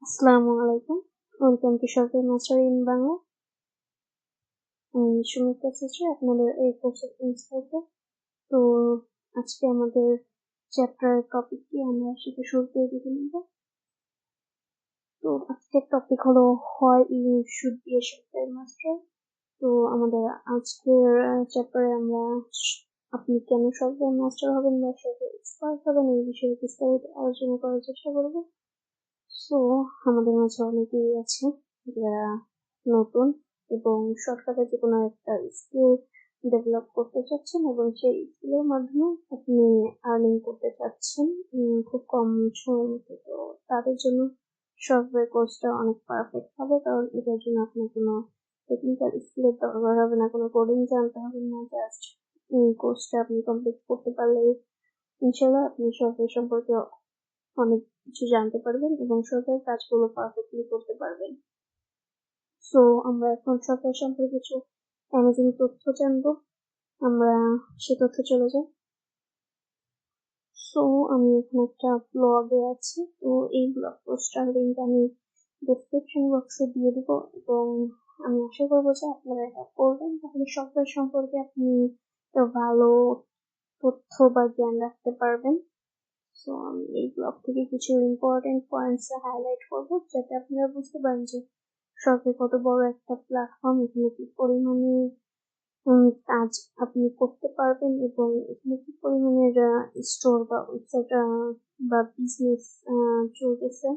আসসালামু আলাইকুম। Welcome to সরকারি মাস্টার ইন বাংলা। আমি সুমিতা এসেছি আপনাদের এই কোর্সের ইন্সট্রাক্টর। তো আজকে আমাদের চ্যাপ্টার টপিকটি আমরা সেটা শুরুতেই দেখে নেব। তো আজকের টপিক হলো why you should be a software master. তো আমাদের আজকের চ্যাপ্টারে আমরা আপনি কেন সফটওয়্যার মাস্টার হবেন বা সফটওয়্যার এক্সপার্ট হবেন এই বিষয়ে বিস্তারিত আলোচনা করার চেষ্টা করব। সো আমাদের মাঝে অনেকেই আছে যারা নতুন এবং শর্টকাটে যে কোনো একটা স্কিল ডেভেলপ করতে চাচ্ছেন এবং সেই স্কিলের মাধ্যমে আপনি আর্নিং করতে চাচ্ছেন খুব কম সময়ের মধ্যে। তো তাদের জন্য সফটওয়্যার কোর্সটা অনেক পারফেক্ট হবে, কারণ এটার জন্য আপনার কোনো টেকনিক্যাল স্কিলের দরকার হবে না, কোনো কোডিং জানতে হবে না। জাস্ট এই কোর্সটা আপনি কমপ্লিট করতে পারলে ইনশাল্লাহ আপনি সফটওয়্যার সম্পর্কে অনেক কিছু জানতে পারবেন এবং সরকারের কাজগুলো পারফেক্টলি করতে পারবেন। সো আমরা এখন সরকার সম্পর্কে কিছু অ্যামেজিং তথ্য জানবো। আমরা সে তথ্যে চলে যাই। সো আমি এখন একটা ব্লগে আছি, তো এই ব্লগ পোস্টটার লিঙ্ক আমি ডেসক্রিপশন বক্সে দিয়ে দিব এবং আমি আশা করবো যে আপনারা এটা করবেন, তাহলে সরকার সম্পর্কে আপনি একটা ভালো তথ্য বা জ্ঞান রাখতে পারবেন। সো আমি এই ব্লগ থেকে কিছু ইম্পর্টেন্ট পয়েন্টস হাইলাইট করবো, যাতে আপনারা বুঝতে পারেন যে সরকার কত বড় একটা প্ল্যাটফর্ম, এখানে কি পরিমাণে কাজ আপনি করতে পারবেন এবং এখানে কি পরিমাণের স্টোর বা ওয়েবসাইট বা বিজনেস চলতেছে।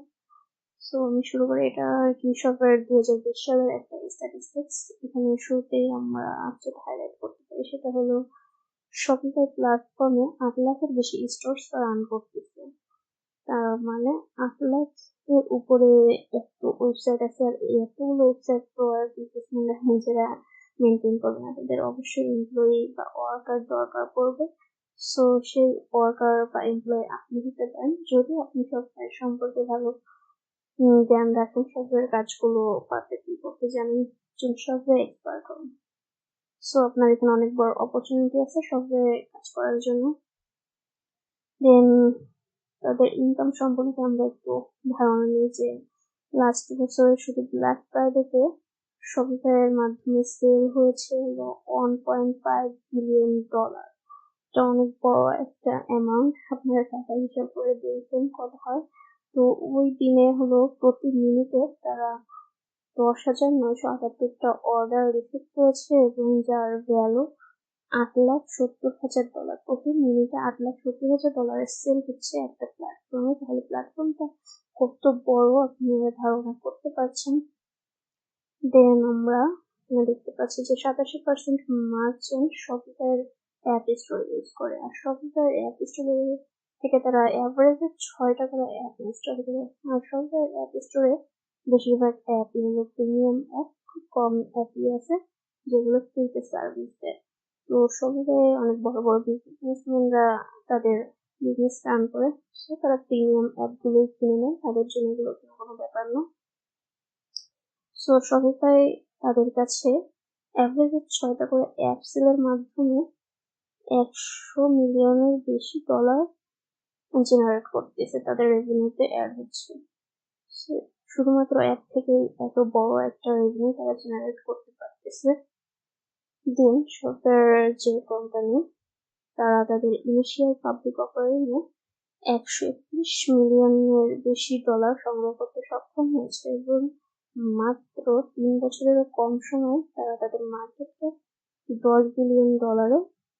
সো আমি শুরু করি। এটা আর কি সরকার 2020 সালের একটা স্ট্যাটিস্টিক্স। এখানে শুরুতেই আমরা যেটা হাইলাইট করতে পারি সেটা হলো শপিফাই প্ল্যাটফর্মে 8 লাখের বেশি স্টোর রান করতেছে। তার মানে 8 লাখ এর উপরে এত ওয়েবসাইট আছে, আর এই এতগুলো ওয়েবসাইট তো আর বিজনেসম্যানরা নিজেরা মেনটেন করবে না, তাদের অবশ্যই এমপ্লয়ি বা ওয়ার্কার দরকার পড়বে। সো সেই ওয়ার্কার বা এমপ্লয়ি আপনি হতে পারেন যদি আপনি সফটওয়্যার সম্পর্কে ভালো জ্ঞান রাখেন, সফটওয়্যার কাজগুলো পারফেক্টলি করতে জানেন, সফটওয়্যার এক্সপার্ট হন। সো আপনার এখানে অনেক বড় অপরচুনিটি আছে সফটওয়্যার কাজ করার জন্য। দেন তাদের ইনকাম সম্পর্কে আমরা একটু ধারণা নিই যে লাস্ট বছরে শুধু ব্ল্যাক ফ্রাইডেতে শপিফাইয়ের মাধ্যমে সেল হয়েছে হলো $1.5 বিলিয়ন। এটা অনেক বড় একটা অ্যামাউন্ট, আপনারা টাকা হিসাব করে দেখবেন কত হয়। তো ওই দিনে হলো প্রতি মিনিটে তারা 10,978টা অর্ডার রিসিভ করেছে এবং যার ভ্যালু $8,70,000। প্রতি মিনিটে $8,70,000 সেল হচ্ছে একটা প্ল্যাটফর্মে। তাহলে প্ল্যাটফর্মটা কত বড় আপনারা ধারণা করতে পারছেন। দেন আমরা দেখতে পাচ্ছি যে 87% merchant Shopify app store use করে, আর শপিফাই অ্যাপ স্টোরে থেকে তারা অ্যাভারেজে 6টা করে অ্যাপ ইনস্টল করে। আর শপিফাই অ্যাপ স্টোরে বেশিরভাগ অ্যাপই হলো প্রিমিয়াম অ্যাপ, খুব কম অ্যাপই আছে যেগুলো ফ্রিতে সার্ভিস দেয়। তো শপিফাই অনেক বড় বড় বিজনেসম্যানরা তাদের বিজনেস রান করে, সো তারা প্রিমিয়াম অ্যাপগুলোই কিনে নেয়, তাদের জন্য এগুলো কোনো ব্যাপার না। সো শপিফাই তাদের কাছে অ্যাভারেজে 6টা করে অ্যাপ সেলের মাধ্যমে $100 মিলিয়নের বেশি জেনারেট করতেছে, তাদের রেভিনিউতে অ্যাড হচ্ছে। শুধুমাত্র অ্যাপ থেকেই এত বড় একটা রেভিনিউ তারা জেনারেট করতে পারতেছে। দেন সফটওয়্যার যে কোম্পানি, তারা তাদের ইনিশিয়াল পাবলিক অফারিংয়ে $131 মিলিয়নের বেশি সংগ্রহ করতে সক্ষম হয়েছে এবং মাত্র 3 বছরেরও কম সময়ে তারা তাদের মার্কেট ক্যাপ $10 বিলিয়ন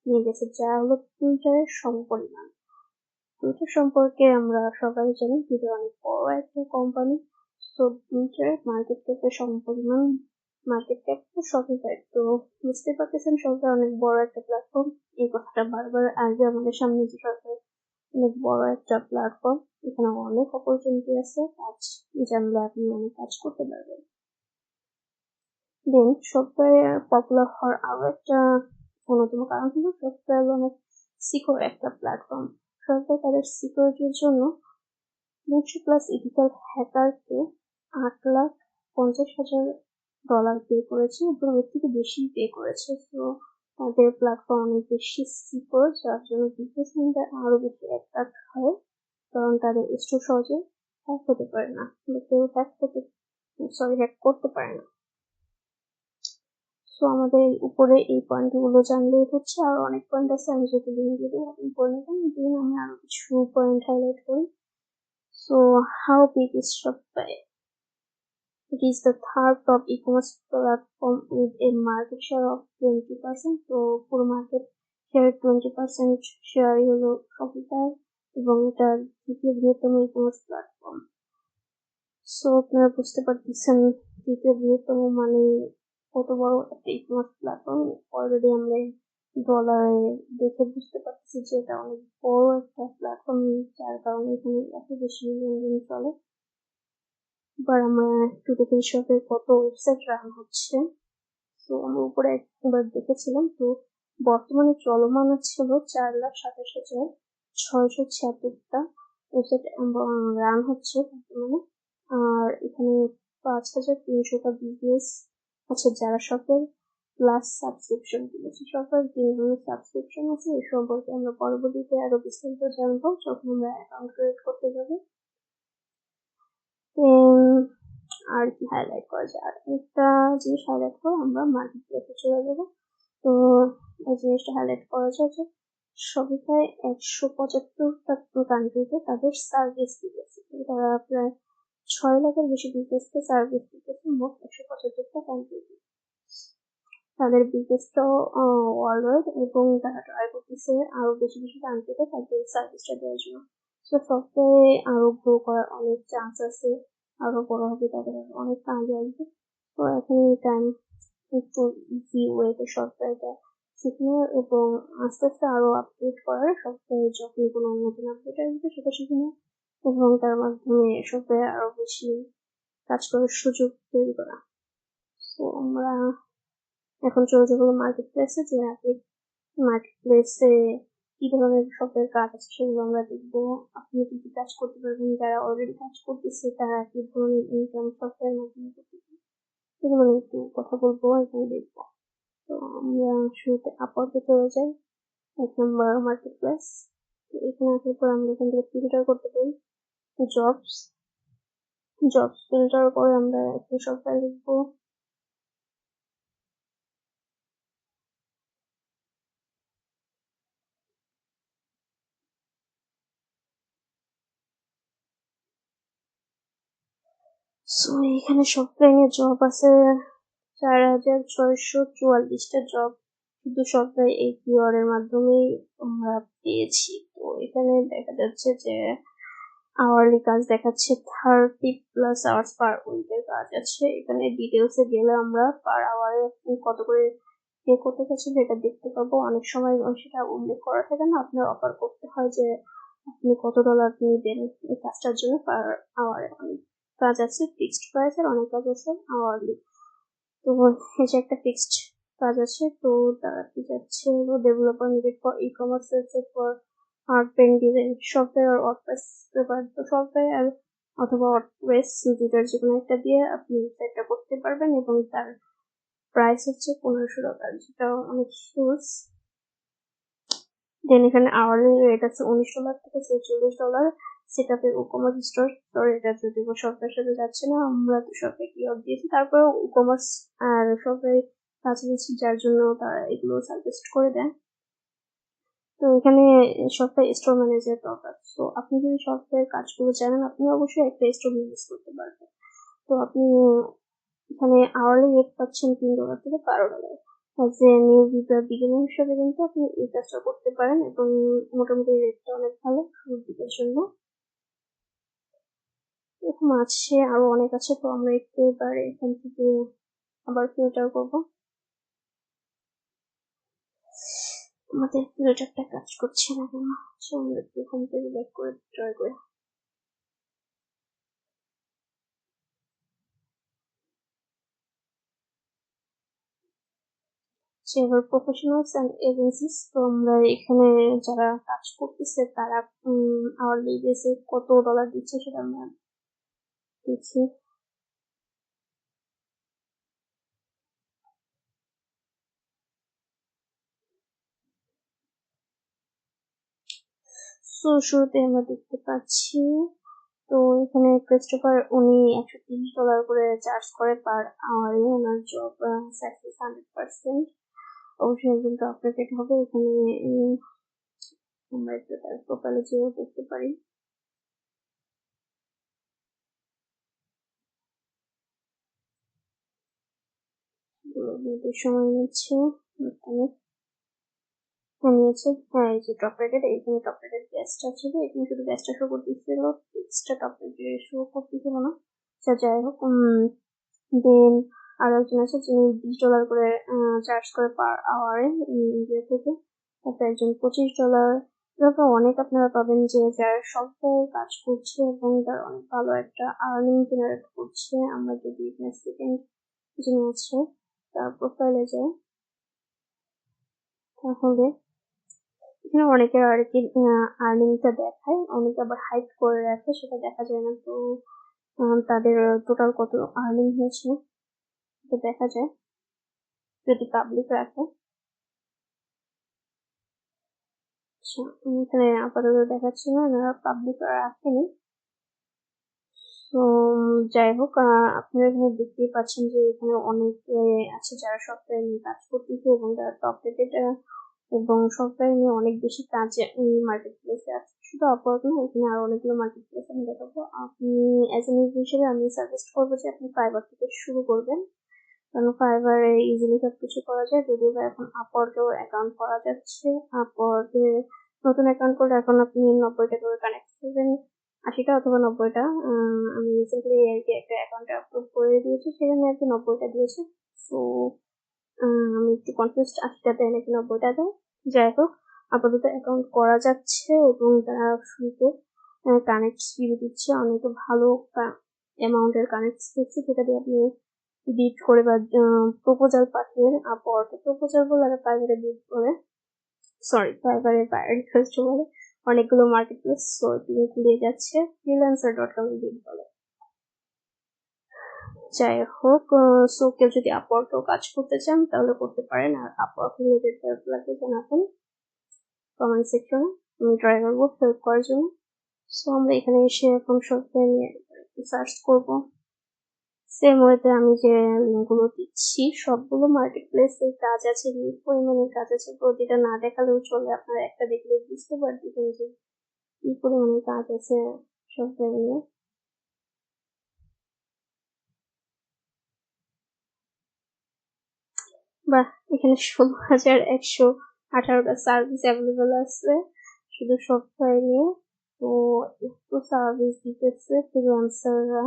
নিয়ে গেছে, যা হলো টুইটারের সমপরিমাণ। টুইটার সম্পর্কে আমরা সবাই জানি টুইটার অনেক বড় একটা কোম্পানি। তো টুইটারের মার্কেট ক্যাপের সমপরিমাণ মার্কেট ক্যাপ তো শপিফাই। তো বুঝতে পারতেছেন শপিফাই অনেক বড় একটা প্ল্যাটফর্ম। এই কথাটা বারবার আসবে আমাদের সামনে যে শপিফাই অনেক বড় একটা প্ল্যাটফর্ম, এখানে অনেক অপরচুনিটি আছে, কাজ জানলে আপনি অনেক কাজ করতে পারবেন। দেন সফটওয়্যার পপুলার হওয়ার আরো একটা অন্যতম কারণ হলো সফটওয়্যার অনেক সিকিউর একটা প্ল্যাটফর্ম। সরকার তাদের সিকিউরিটির জন্য 300+ ইথিক্যাল হ্যাকারকে $8,50,000 পে করেছে এবং এর থেকে বেশি পে করেছে। তো তাদের প্ল্যাটফর্ম অনেক বেশি সিকিউর, যার জন্য বিজনেসম্যানরা আরো বেশি অ্যাট্রাক্ট হয়, কারণ তাদের স্টোর সহজে হ্যাক হতে পারে না, কেউ হ্যাক করতে পারে না। সো আমাদের উপরে এই পয়েন্ট গুলো জানলেই হচ্ছে। আর অনেক পয়েন্ট আছে, আমি যদি আপনি পড়ে নেবেন। দিন আমি আরো কিছু পয়েন্ট হাইলাইট করি। So how big is Shopify? It is the third top e-commerce platform with a market share of 20%. তো পুরো মার্কেট শেয়ার 20% শেয়ারই হলো Shopify এবং এটা দ্বিতীয় বৃহত্তম ই-কমার্স প্ল্যাটফর্ম। সো আপনারা বুঝতে পারতেছেন দ্বিতীয় বৃহত্তম মানে কত বড় একটা ই-কমার্স প্ল্যাটফর্ম। অলরেডি আমরা ডলারে দেখে বুঝতে পারতেছি যে এটা অনেক বড় একটা প্ল্যাটফর্ম, যার কারণে এখানে এত বেশি লেনদেন চলে। এবার আমরা একটু দেখে শপে কত ওয়েবসাইট রান হচ্ছে। তো আমরা উপরে একবার দেখেছিলাম, তো বর্তমানে চলমান ছিল 4,27,676টা ওয়েবসাইট রান হচ্ছে বর্তমানে। আর এখানে 5,300টা বিজনেস আছে যারা শপের প্লাস সাবস্ক্রিপশন কিনেছে। শপের 3 ধরনের সাবস্ক্রিপশন আছে, এই সম্পর্কে আমরা পরবর্তীতে আরো বিস্তারিত জানবো যখন আমরা অ্যাকাউন্ট ক্রিয়েট করতে যাবো। আর কি হাইলাইট করা যায়, আর একটা জিনিস হাইলাইট করে আমরা মার্কেট প্লেসে চলে যাবো। তো এই জিনিসটা হাইলাইট করা যায় যে Shopify 175টা কান্ট্রিতে তাদের সার্ভিস দিতেছে। তারা প্রায় 6 লাখের বেশি বিজনেসকে সার্ভিস দিতেছে মোট 175টা কান্ট্রিতে। তাদের বিজনেসটাও ওয়ার্ল্ড এবং তারা ট্রাই করতেছে আরো বেশি বেশি কান্ট্রিতে তাদের সার্ভিসটা দেওয়ার জন্য। তো সফটওয়্যারে আরো গ্রো করার অনেক চান্স আছে, আরো বড় হবে, তাদের অনেক কাজ আসবে। তো এখন টাইম একটু ইজি ওয়েতে সফটওয়্যারটা শিখে এবং আস্তে আস্তে আরো আপডেট করার, সফটওয়্যারে যখন কোনো নতুন আপডেট আসবে সেটা শিখে নেওয়া এবং তার মাধ্যমে সফটওয়্যারে আরো বেশি কাজ করার সুযোগ তৈরি করা। তো আমরা এখন চলে যাবো মার্কেট প্লেসে, যে আপনি মার্কেট প্লেসে কি ধরনের সফটওয়্যার কাজ আছে সেগুলো আমরা দেখবো। আপনি কি কি কাজ করতে পারবেন, যারা অলরেডি কাজ করতেছে তারা কি ধরনের ইনকাম সফটওয়্যার মাধ্যমে করতেছে সেগুলো নিয়ে একটু কথা বলবো এবং দেখবো। তো আমরা শুরুতে আপওয়ার্কে চলে যাই, 1 নম্বর মার্কেট প্লেস। তো এখানে আসার পর আমরা এখান থেকে ফিল্টার করতে পারি জবস ফিল্টার করে আমরা একটা সফটওয়্যার লিখবো। সো এখানে সফটওয়্যার নিয়ে জব আছে 4,644টা জব শুধু সফটওয়্যার এই কিওয়ার্ডের মাধ্যমেই আমরা পেয়েছি। তো এখানে দেখা যাচ্ছে যে আওয়ারলি কাজ দেখাচ্ছে 30+ আওয়ার্স পার উইকের কাজ আছে। এখানে ডিটেলসে গেলে আমরা পার আওয়ারে কত করে পে করতে চাচ্ছেন এটা দেখতে পাবো। অনেক সময় সেটা উল্লেখ করা থাকে না, আপনার অফার করতে হয় যে আপনি কত ডলার নিবেন এই কাজটার জন্য পার আওয়ারে। অনেক কাজ আছে ফিক্সড প্রাইস আর অনেক কাজ আছে আওয়ারলি। তো এই যে একটা ফিক্সড কাজ আছে, তো তারা কি যাচ্ছে developer needed for ecommerce website for art paint design software আর ওয়ার্ডপ্রেস পেপার। তো সফটওয়্যার অথবা ওয়ার্ডপ্রেস দুইটার যে কোনো একটা দিয়ে আপনি ওয়েবসাইটটা করতে পারবেন এবং তার প্রাইস হচ্ছে 1500 ডলার, যেটা অনেক হিউজ। দেন এখানে আওয়ারলি রেট আছে 19 ডলার থেকে 46 ডলার। সেটআপের ই-কমার্স স্টোর, এটা যদিও সফটওয়্যার সাথে যাচ্ছে না, আমরা তো সবটাই কিওয়ার্ড দিয়েছি। তারপরে ই-কমার্স আর সফটওয়্যার কাছাকাছি যার জন্য তারা এগুলো সাজেস্ট করে দেয়। তো এখানে সফটওয়্যার স্টোর ম্যানেজার দরকার। তো আপনি যদি সফটওয়্যার কাজগুলো জানেন আপনি অবশ্যই একটা স্টোর ম্যানেজ করতে পারবেন। তো আপনি এখানে আওয়ারলি রেট পাচ্ছেন 3 ডলার থেকে 12 dollar. As a new beginner হিসেবে কিন্তু আপনি এই কাজটা করতে পারেন এবং মোটামুটি রেটটা অনেক ভালো শুরুর দিকের জন্য। এরকম আছে আরো অনেক আছে, তো আমরা একটু এবার এখান থেকে আবার ফিল্টার করবো। আমাদের ফিল্টারটা কাজ করছে না কেন, আমরা একটু এখান থেকে ব্যাক করে ট্রাই করি। এবার প্রফেশনালস এন্ড এজেন্সিস, তো আমরা এখানে যারা কাজ করতেছে তারা আওয়ারলি বেসে কত ডলার দিচ্ছে সেটা আমরা দেখছি। তো শুরুতে আমরা দেখতে পাচ্ছি, তো তো এখানে ক্রিস্টোফার উনি $130 করে চার্জ করে পার আওয়ারে। ওনার জব সাকসেস 100%। অবশ্যই একজন টপ রেটেড হবে। এখানে আমরা একটু তার প্রোফাইলে যেও দেখতে পারি। সময় নিচ্ছে নিয়েছে। হ্যাঁ, এই যে টপ রেটেড, এখানে টপ রেটেড গ্যাসটা ছিল, এখানে শুধু গ্যাসটা শো করতেছিল, এক্সট্রা টপ রেটেড শো করতেছিল না। যাই হোক, দেন আরো একজন আছে যিনি $20 করে চার্জ করে পার আওয়ারে ইন্ডিয়া থেকে। তারপর একজন $25। এরকম অনেক আপনারা পাবেন যে যারা সফটওয়্যার কাজ করছে এবং তার অনেক ভালো একটা আর্নিং জেনারেট করছে। আমরা যদি এখানে সেকেন্ড যিনি আছে তার প্রোফাইলে যাই, তাহলে এখানে অনেকের আর কি আর্নিংটা দেখায়, অনেকে আবার হাইড করে রাখে, সেটা দেখা যায় না। তো তাদের টোটাল কত আর্নিং হয়েছে এটা দেখা যায় যদি পাবলিক রাখে। আচ্ছা, এখানে আপাতত দেখাচ্ছে না, পাবলিক রাখেনি। তো যাই হোক, আপনারা এখানে দেখতেই পাচ্ছেন যে এখানে অনেকে আছে যারা সফটওয়্যার নিয়ে কাজ করতেছে এবং তারা টপ রেটেড এবং সফটওয়্যার নিয়ে অনেক বেশি কাজে মার্কেট প্লেসে আছে। শুধু আপওয়ার্ক না, এখানে আরো অনেকগুলো মার্কেট প্লেস আমি দেখাবো। আপনি অ্যাজ এন ইউজার হিসেবে আমি সাজেস্ট করবো যে আপনি ফাইবার থেকে শুরু করবেন, কারণ ফাইবারে ইজিলি সবকিছু করা যায়। যদিও বা এখন আপওয়ার্কেও অ্যাকাউন্ট করা যাচ্ছে। আপওয়ার্কে নতুন অ্যাকাউন্ট করলে এখন আপনি 90টা করে কানেক্ট করবেন, 80টা অথবা 90টা। আমি রিসেন্টলি আর কি একটা অ্যাকাউন্ট আপলোড করে দিয়েছি, সেখানে আর কি 90টা দিয়েছে। তো আমি একটু কনফিউজড, 80টা দেয় নাকি 90টা দেয়। যাই হোক, আপাতত অ্যাকাউন্ট করা যাচ্ছে এবং তারা শুরুতে কানেক্ট স্পিড দিচ্ছে, অনেক ভালো অ্যামাউন্টের কানেক্ট দিচ্ছে, যেটা দিয়ে আপনি বিট করে বা প্রপোজাল পাঠিয়ে আপওয়ার্কে প্রপোজাল বলে আর প্রাইভেটে বিট করে, সরি প্রাইভেটের বাইরে রিকোয়েস্ট বলে অনেকগুলো মার্কেট প্লেস। সো তিনি ঘুরিয়ে যাচ্ছে freelancer.com এ বিট বলে। যাই হোক, সো কেউ যদি আপওয়ার্কেও কাজ করতে চান তাহলে করতে পারেন। আর আপওয়ার্ক রিলেটেড হেল্প লাগলে জানাবেন কমেন্ট সেকশনে, আমি ট্রাই করবো হেল্প করার জন্য। সো আমরা এখানে এসে এখন সফটওয়্যার নিয়ে সার্চ করবো। সেম ওয়েতে আমি যে লিঙ্কগুলো দিচ্ছি সবগুলো মার্কেট প্লেসে কাজ আছে, হিউজ পরিমাণে কাজ আছে। প্রতিটা না দেখালেও চলে, আপনারা একটা দেখলে বুঝতে পারতেছেন যে কি পরিমাণে কাজ আছে সফটওয়্যার নিয়ে। বাহ, এখানে 16,118টা সার্ভিস অ্যাভেলেবল আছে শুধু সফটওয়্যার নিয়ে। তো একটু সার্ভিস দিতেছে ফ্রিল্যান্সাররা।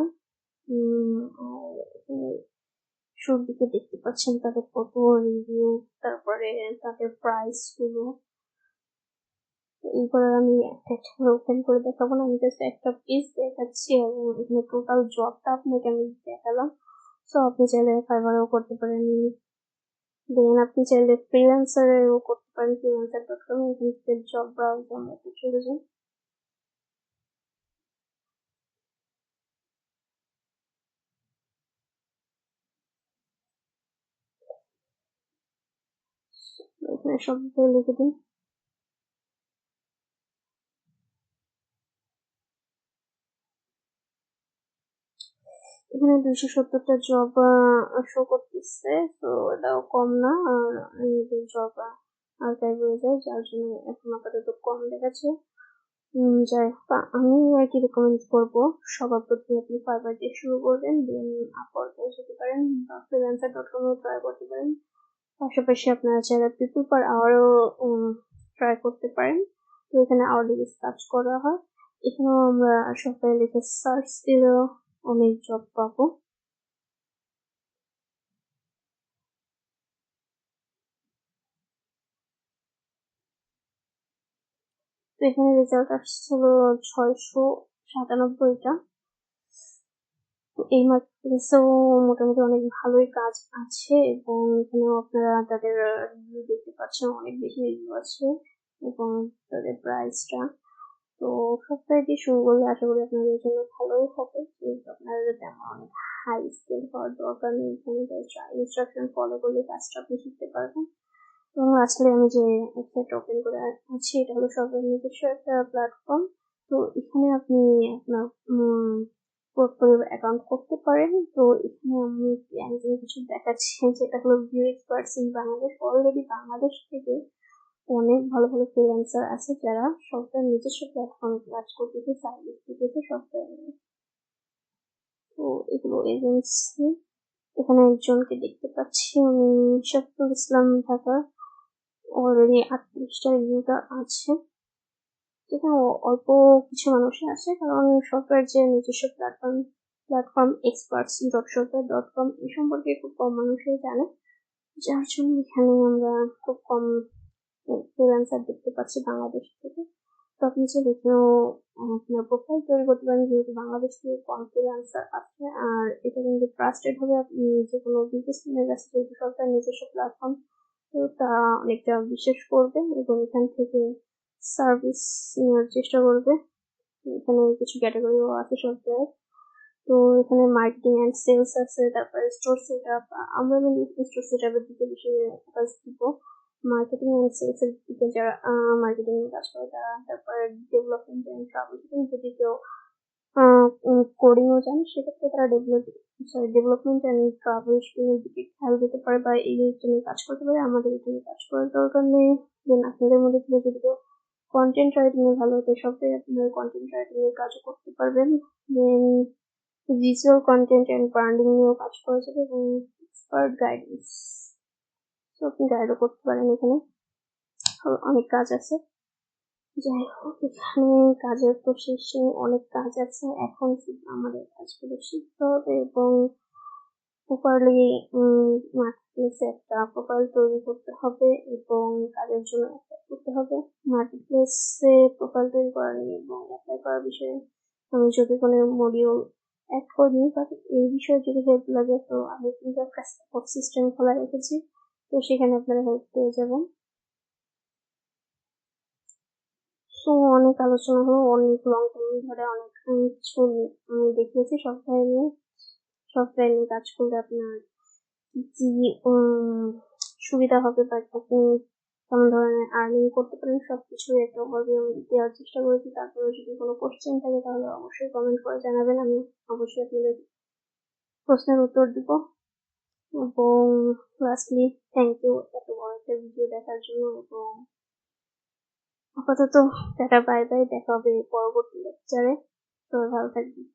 শুরুর দিকে দেখতে পাচ্ছেন তাদের কত রিভিউ, তারপরে তাদের প্রাইস গুলো। এইগুলো আমি একটা একটা করে ওপেন করে দেখাবো না, আমি জাস্ট একটা পিস দেখাচ্ছি এবং এখানে টোটাল জবটা আপনাকে আমি দেখালাম। সো আপনি চাইলে ফাইবারেও করতে পারেন, দেন আপনি চাইলে ফ্রিল্যান্সারেও করতে পারেন, freelancer.com। এখান থেকে জব ব্রাউজার আমরা একটু চলে যাই। এখানে সব লিখে দিন। এখানে 270টা জব শো করতেছে, তো এটাও কম না। আর জব আর্কাইভ হয়ে যায়, যার জন্য এখন আপাতত কম দেখাচ্ছে। যাই হোক, আমি আর কি রেকমেন্ড করবো সবার প্রথমে আপনি ফাইবার দিয়ে শুরু করবেন, দেন আপওয়ার্কে যেতে পারেন বা freelancer.com এও ট্রাই করতে পারেন। পাশাপাশি আপনারা চাইলে পিপল পার আওয়ারও ট্রাই করতে পারেন। তো এখানে আওয়ারলি বেস কাজ করা হয়। এখানেও আমরা সবাই লিখে সার্চ দিলেও অনেক জব পাবো। তো এখানে রেজাল্ট আসছিল 697টা। তো এই মার্কেটপ্লেসেও মোটামুটি অনেক ভালোই কাজ আছে এবং এখানেও আপনারা তাদের রিভিউ দেখতে পাচ্ছেন, অনেক বেশি রিভিউ আছে এবং তাদের প্রাইসটা। তো সপ্তাহে দিয়ে শুরু করলে আশা করি আপনাদের জন্য ভালোই হবে, যেহেতু আপনাদের তেমন অনেক হাই স্কিল হওয়ার দরকার নেই। এখানে ইনস্ট্রাকশন ফলো করলে কাজটা আপনি শিখতে পারবেন। এবং আসলে আমি যে ওয়েবসাইট ওপেন করে আছি এটা হলো সবার নিজস্ব একটা প্ল্যাটফর্ম, তো এখানে আপনি আপনার পোর্টফোলিও অ্যাকাউন্ট করতে পারেন। তো এখানে আমি একজন কিছু দেখাচ্ছি, যেটা হলো view experts in Bangladesh. Already Bangladesh থেকে অনেক ভালো ভালো ফ্রিল্যান্সার আছে যারা সফটওয়্যার নিজস্ব প্ল্যাটফর্মে কাজ করতেছে, সার্ভিস দিতেছে সফটওয়্যার নিয়ে। তো এগুলো এজেন্সি। এখানে একজনকে দেখতে পাচ্ছি, উনি শফিকুল ইসলাম, ঢাকা। অলরেডি 38টা ইউজার আছে। এখানে অল্প কিছু মানুষই আছে, কারণ সফটওয়্যার যে নিজস্ব প্ল্যাটফর্ম experts.software.com এই সম্পর্কে খুব কম মানুষই জানে, যার জন্য এখানে আমরা খুব কম ফ্রিল্যান্সার দেখতে পাচ্ছি বাংলাদেশ থেকে। তো আপনি চাইলে এখানেও আপনার প্রোফাইল তৈরি করতে পারেন, যেহেতু বাংলাদেশ থেকে কম ফ্রিল্যান্সার আছে। আর এটা কিন্তু ট্রাস্টেড হবে, আপনি যে কোনো বিজনেসম্যানের কাছে, যেহেতু সরকার নিজস্ব প্ল্যাটফর্ম, তো তারা অনেকটা বিশ্বাস করবে এবং এখান থেকে সার্ভিস নেওয়ার চেষ্টা করবে। এখানে কিছু ক্যাটাগরিও আছে সফটওয়্যার। তো এখানে মার্কেটিং অ্যান্ড সেলস আছে, তারপরে স্টোর সেট আপ। আমরা স্টোর সেট আপের দিকে বেশি ফোকাস দিব। মার্কেটিং অ্যান্ড সেলস এর দিকে যারা মার্কেটিং এর কাজ করে তারা, তারপরে ডেভেলপমেন্ট অ্যান্ড ট্রাভেল, যদি কেউ কোডিংও জানে সেক্ষেত্রে তারা ডেভেলপমেন্ট অ্যান্ড ট্রাভেল এর দিকে খেয়াল দিতে পারে, বা এই নিয়ে কাজ করতে পারে। আমাদের এখানে কাজ করার দরকার নেই। দেন আপনাদের মধ্যে থেকে যদি কেউ কন্টেন্ট রাইটিং এ ভালো হতে, সবটাই আপনারা কন্টেন্ট রাইটিং এর কাজও করতে পারবেন। দেন ভিজুয়াল কন্টেন্ট এন্ড ব্র্যান্ডিং নিয়েও কাজ করা যাবে, এবং এক্সপার্ট গাইডেন্স, তো আপনি গাইডও করতে পারেন। এখানে অনেক কাজ আছে। যাই হোক, এখানে কাজের তো শেষ নেই, অনেক কাজ আছে। এখন শুধু আমাদের কাজগুলো শিখতে হবে এবং প্রপারলি মার্কেটপ্লেসে একটা প্রোফাইল তৈরি করতে হবে এবং কাজের জন্য অ্যাপ্লাই করতে হবে। মার্কেটপ্লেসে প্রোফাইল তৈরি করা নিয়ে এবং অ্যাপ্লাই করার বিষয়ে আমি যদি কোনো মডিউল অ্যাড করিনি, বাট এই বিষয়ে যদি হেল্প লাগে, তো আমি কিন্তু একটা সাপোর্ট সিস্টেম খোলা রেখেছি, তো সেখানে আপনারা হেল্প পেয়ে যাবেন। তো অনেক আলোচনা হলো, অনেক লং টাইম ধরে অনেক কিছু দেখিয়েছি সফটওয়্যার নিয়ে কাজ করলে আপনার কি কি সুবিধা হবে, বা আপনি কেমন ধরনের আর্নিং করতে পারেন, সবকিছু একটা ওভারভিউ দেওয়ার চেষ্টা করেছি। তারপরে যদি কোনো কোশ্চেন থাকে তাহলে অবশ্যই কমেন্ট করে জানাবেন, আমি অবশ্যই আপনাদের প্রশ্নের উত্তর দিব। এবং লাস্টলি থ্যাংক ইউ এত বড় একটা ভিডিও দেখার জন্য। এবং আপাতত টাটা, বাই বাই, দেখা হবে পরবর্তী লেকচারে। তো ভালো থাকবেন।